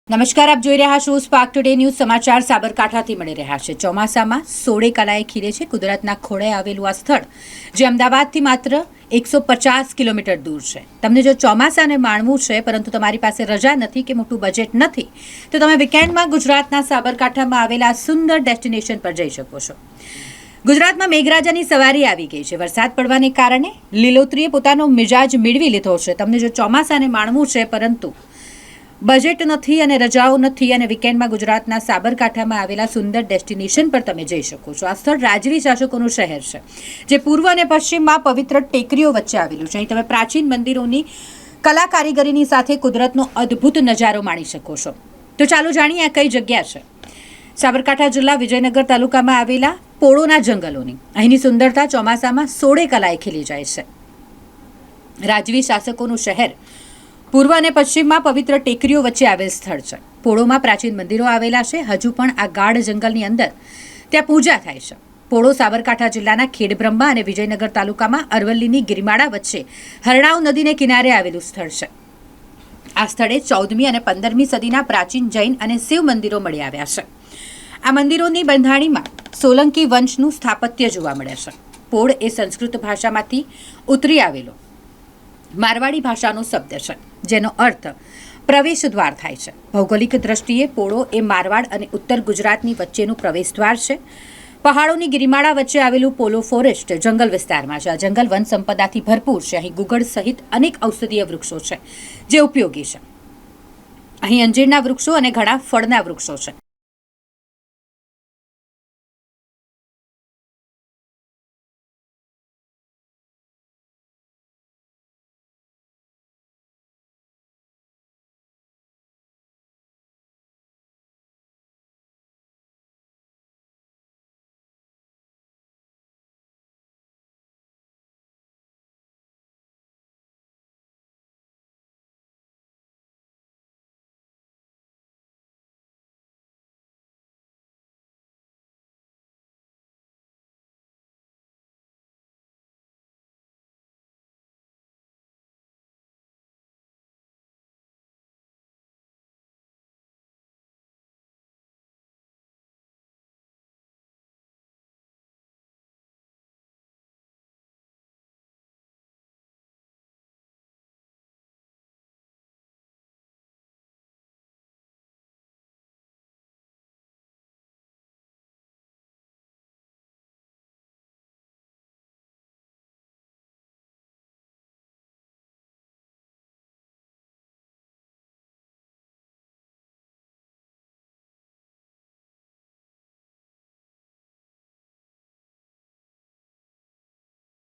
નમસ્કાર, આપ જોઈ રહ્યા છો સ્પાર્ક ટુડે ન્યૂઝ. સમાચાર સાબરકાંઠાથી મળી રહ્યા છે. ચોમાસામાં સોળે કલાએ ખીલે છે. કુદરતના ખોળે આવેલું આ સ્થળ જે અમદાવાદથી માત્ર 150 કિલોમીટર દૂર છે. તમને જો ચોમાસાને માણવું છે પરંતુ તમારી પાસે રજા નથી કે મોટું બજેટ નથી તો તમે વીકેન્ડમાં ગુજરાતના સાબરકાંઠામાં આવેલા સુંદર ડેસ્ટિનેશન પર જઈ શકો છો. ગુજરાતમાં મેઘરાજાની સવારી આવી ગઈ છે. વરસાદ પડવાને કારણે લીલોતરીએ પોતાનો મિજાજ મેળવી લીધો છે. તમને જો ચોમાસાને માણવું છે પરંતુ બજેટ નથી અને રજાઓ નથી અને વીકેન્ડમાં ગુજરાતના સાબરકાંઠામાં આવેલા સુંદર ડેસ્ટિનેશન પર તમે જઈ શકો છો. આ સ્થળ રાજવી શાસકોનું શહેર છે જે પૂર્વ અને પશ્ચિમમાં પવિત્ર ટેકરીઓ વચ્ચે આવેલું છે. અહીં તમે પ્રાચીન મંદિરોની કલા કારીગરીની સાથે કુદરતનો અદ્ભુત નજારો માણી શકો છો. તો ચાલો જાણીએ આ કઈ જગ્યા છે. સાબરકાંઠા જિલ્લા વિજયનગર તાલુકામાં આવેલા પોળોના જંગલોની અહીંની સુંદરતા ચોમાસામાં સોળે કલાએ ખીલી જાય છે. રાજવી શાસકોનું શહેર પૂર્વ અને પશ્ચિમમાં પવિત્ર ટેકરીઓ વચ્ચે આવેલ સ્થળ છે. પોળોમાં પ્રાચીન મંદિરો આવેલા છે. હજુ પણ આ ગાઢ જંગલની અંદર ત્યાં પૂજા થાય છે. પોળો સાબરકાંઠા જિલ્લાના ખેડબ્રહ્મા અને વિજયનગર તાલુકામાં અરવલ્લીની ગિરિમાળા વચ્ચે હરણાવ નદીને કિનારે આવેલું સ્થળ છે. આ સ્થળે 14મી અને 15મી સદીના પ્રાચીન જૈન અને શિવ મંદિરો મળી આવ્યા છે. આ મંદિરોની બંધાણીમાં સોલંકી વંશનું સ્થાપત્ય જોવા મળે છે. પોળ એ સંસ્કૃત ભાષામાંથી ઉતરી આવેલો મારવાડી ભાષાનો શબ્દ છે જેનો અર્થ પ્રવેશ દ્વાર થાય છે. ભૌગોલિક દ્રષ્ટિએ પોળો એ મારવાડ અને ઉત્તર ગુજરાતની વચ્ચેનું પ્રવેશ દ્વાર છે. પહાડોની ગિરિમાળા વચ્ચે આવેલું પોલો ફોરેસ્ટ જંગલ વિસ્તારમાં છે. આ જંગલ વન સંપદાથી ભરપૂર છે. અહીં ગુગળ સહિત અનેક ઔષધીય વૃક્ષો છે જે ઉપયોગી છે. અહીં અંજીરના વૃક્ષો અને ઘણા ફળના વૃક્ષો છે.